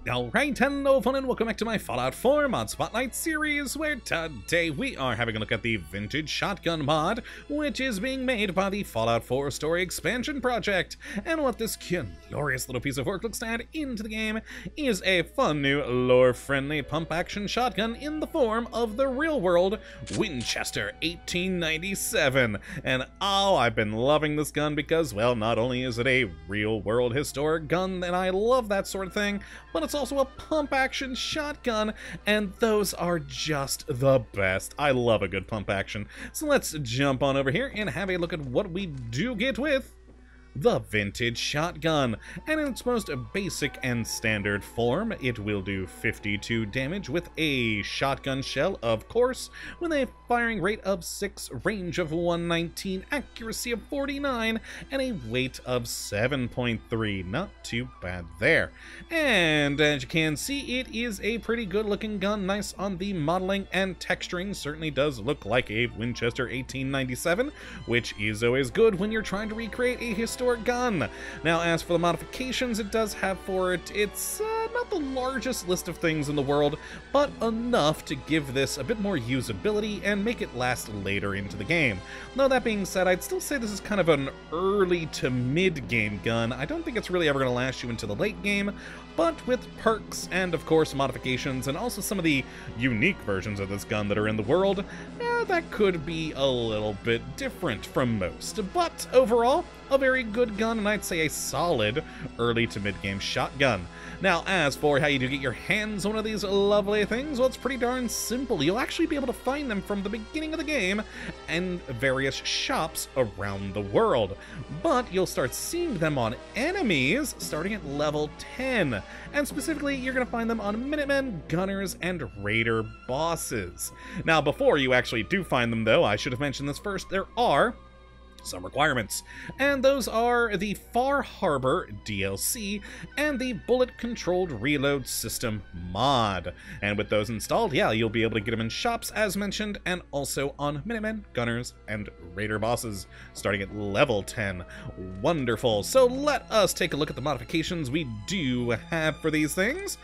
Alright, hello fun and welcome back to my Fallout 4 Mod Spotlight series, where today we are having a look at the Vintage Shotgun mod, which is being made by the Fallout 4 Story Expansion Project. And what this glorious little piece of work looks to add into the game is a fun new lore-friendly pump-action shotgun in the form of the real-world Winchester 1897. And oh, I've been loving this gun because, well, not only is it a real-world historic gun, and I love that sort of thing, but it's also a pump-action shotgun, and those are just the best. I love a good pump action. So let's jump on over here and have a look at what we do get with the Vintage Shotgun. And in its most basic and standard form, it will do 52 damage with a shotgun shell, of course, with a firing rate of 6, range of 119, accuracy of 49, and a weight of 7.3. Not too bad there. And as you can see, it is a pretty good looking gun, nice on the modeling and texturing. Certainly does look like a Winchester 1897, which is always good when you're trying to recreate a historic gun. Now, as for the modifications it does have for it, it's not the largest list of things in the world, but enough to give this a bit more usability and make it last later into the game. Though that being said, I'd still say this is kind of an early to mid-game gun. I don't think it's really ever going to last you into the late game, but with perks and, of course, modifications, and also some of the unique versions of this gun that are in the world, that could be a little bit different from most. But overall, a very good gun, and I'd say a solid early to mid-game shotgun. Now, as for how you do get your hands on one of these lovely things, well, it's pretty darn simple. You'll actually be able to find them from the beginning of the game in various shops around the world. But you'll start seeing them on enemies starting at level 10. And specifically, you're going to find them on Minutemen, Gunners, and Raider bosses. Now, before you actually do find them, though, I should have mentioned this first, there are some requirements, and those are the Far Harbor DLC and the Bullet Controlled Reload System mod. And with those installed, yeah, you'll be able to get them in shops as mentioned, and also on Minutemen, Gunners, and Raider bosses starting at level 10. Wonderful. So let us take a look at the modifications we do have for these things.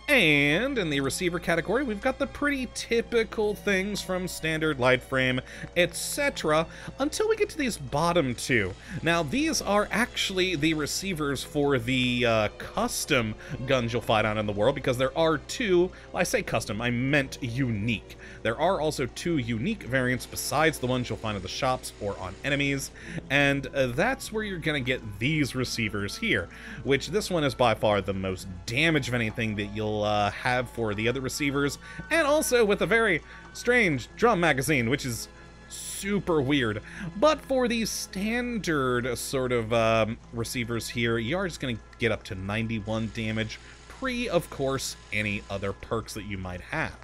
And in the receiver category, we've got the pretty typical things from standard light frame, etc., until we get to these bottom two. Now, these are actually the receivers for the custom guns you'll find out in the world, because there are two, well, I say custom, I meant unique. There are also two unique variants besides the ones you'll find at the shops or on enemies, and that's where you're gonna get these receivers here, which this one is by far the most damage of anything that you'll have for the other receivers, and also with a very strange drum magazine, which is super weird. But for these standard sort of receivers here, you are just going to get up to 91 damage, pre, of course, any other perks that you might have.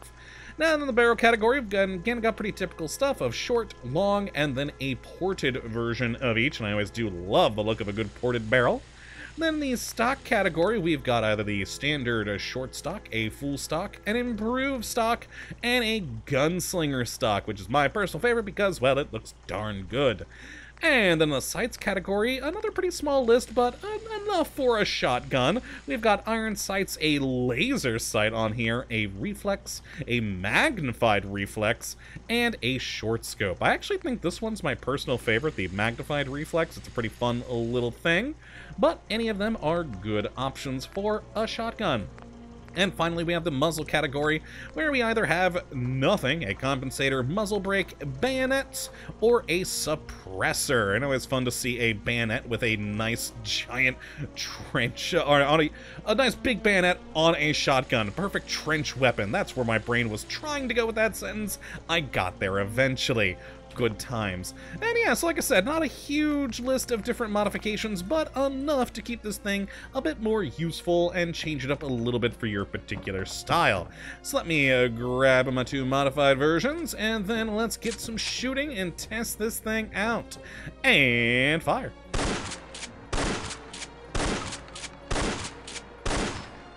Now, in the barrel category, we've again got pretty typical stuff of short, long, and then a ported version of each, and I always do love the look of a good ported barrel. Then in the stock category, we've got either the standard short stock, a full stock, an improved stock, and a gunslinger stock, which is my personal favorite because, well, it looks darn good. And then in the sights category, another pretty small list, but enough for a shotgun. We've got iron sights, a laser sight on here, a reflex, a magnified reflex, and a short scope. I actually think this one's my personal favorite, the magnified reflex. It's a pretty fun little thing, but any of them are good options for a shotgun. And finally, we have the muzzle category, where we either have nothing, a compensator, muzzle brake, bayonets, or a suppressor. I know it's fun to see a bayonet with a nice giant trench, or on a nice big bayonet on a shotgun. Perfect trench weapon. That's where my brain was trying to go with that sentence. I got there eventually. Good times. And yeah, so like I said, not a huge list of different modifications, but enough to keep this thing a bit more useful and change it up a little bit for your particular style. So let me grab my two modified versions, and then let's get some shooting and test this thing out. And fire.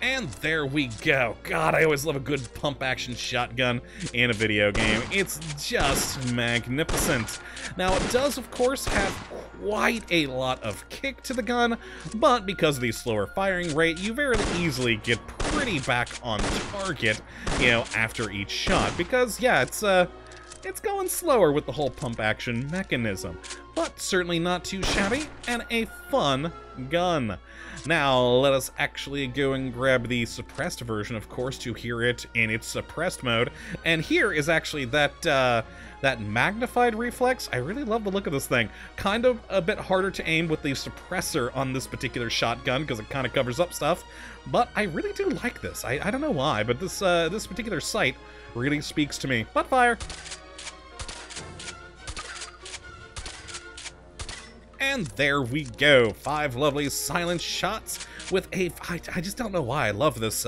And there we go. God, I always love a good pump-action shotgun in a video game. It's just magnificent. Now, it does, of course, have quite a lot of kick to the gun, but because of the slower firing rate, you very easily get pretty back on target, you know, after each shot, because, yeah, it's going slower with the whole pump action mechanism, but certainly not too shabby, and a fun gun. Now, let us actually go and grab the suppressed version, of course, to hear it in its suppressed mode. And here is actually that magnified reflex. I really love the look of this thing. Kind of a bit harder to aim with the suppressor on this particular shotgun, because it kind of covers up stuff. But I really do like this. I don't know why, but this particular sight really speaks to me. Butt fire! And there we go. 5 lovely silent shots with a... I just don't know why I love this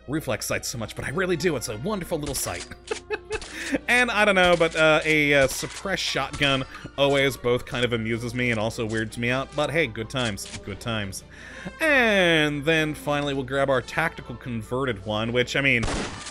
reflex sight so much, but I really do. It's a wonderful little sight. And I don't know, but a suppressed shotgun always both kind of amuses me and also weirds me out. But hey, good times. Good times. And then finally we'll grab our tactical converted one, which, I mean,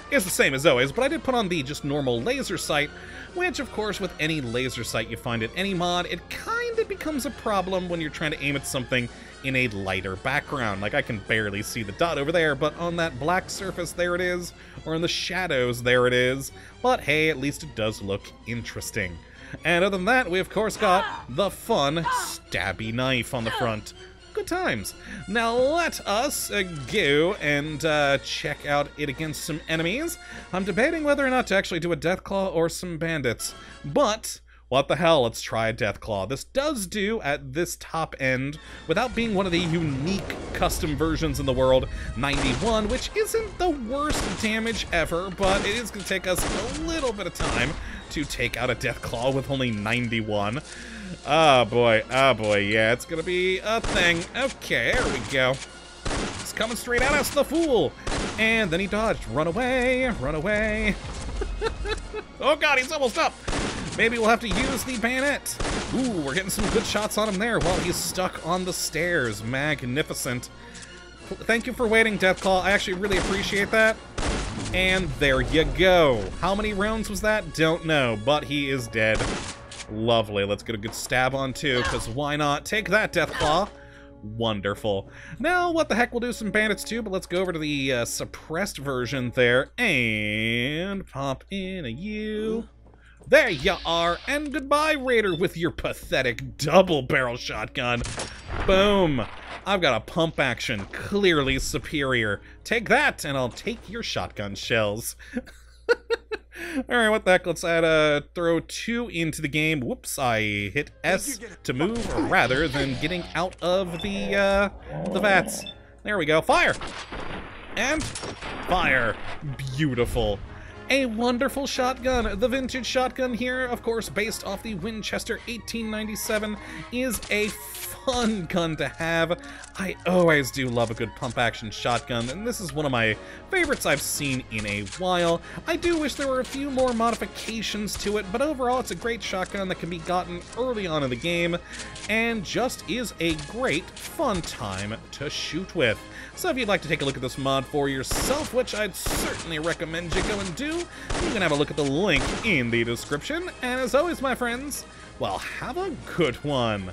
is the same as always, but I did put on the just normal laser sight, which, of course, with any laser sight you find in any mod, it kind of becomes a problem when you're trying to aim at something in a lighter background. Like, I can barely see the dot over there, but on that black surface, there it is. Or in the shadows, there it is. But hey, at least it does look interesting. And other than that, we, of course, got the fun stabby knife on the front. Good times. Now let us go and check out it against some enemies. I'm debating whether or not to actually do a Deathclaw or some bandits, but what the hell, let's try a Deathclaw. This does do, at this top end, without being one of the unique custom versions in the world, 91, which isn't the worst damage ever, but it is going to take us a little bit of time to take out a Deathclaw with only 91. Oh boy, yeah, it's gonna be a thing. Okay, there we go. It's coming straight at us, the fool! And then he dodged. Run away, run away. Oh god, he's almost up! Maybe we'll have to use the bayonet. Ooh, we're getting some good shots on him there while he's stuck on the stairs. Magnificent. Thank you for waiting, Deathclaw. I actually really appreciate that. And there you go. How many rounds was that? Don't know, but he is dead. Lovely. Let's get a good stab on too, because why not? Take that, Deathclaw. Wonderful. Now, what the heck, we'll do some bandits too, but let's go over to the suppressed version there and pop in a U. There you are, and goodbye, Raider, with your pathetic double-barrel shotgun. Boom. I've got a pump action, clearly superior. Take that, and I'll take your shotgun shells. Alright, what the heck, let's add throw 2 into the game. Whoops, I hit S to move rather than getting out of the vats. There we go, fire! And fire. Beautiful. A wonderful shotgun. The vintage shotgun here, of course, based off the Winchester 1897, is a fun gun to have. I always do love a good pump-action shotgun, and this is one of my favorites I've seen in a while. I do wish there were a few more modifications to it, but overall it's a great shotgun that can be gotten early on in the game, and just is a great, fun time to shoot with. So if you'd like to take a look at this mod for yourself, which I'd certainly recommend you go and do, you can have a look at the link in the description. And as always, my friends, well, have a good one.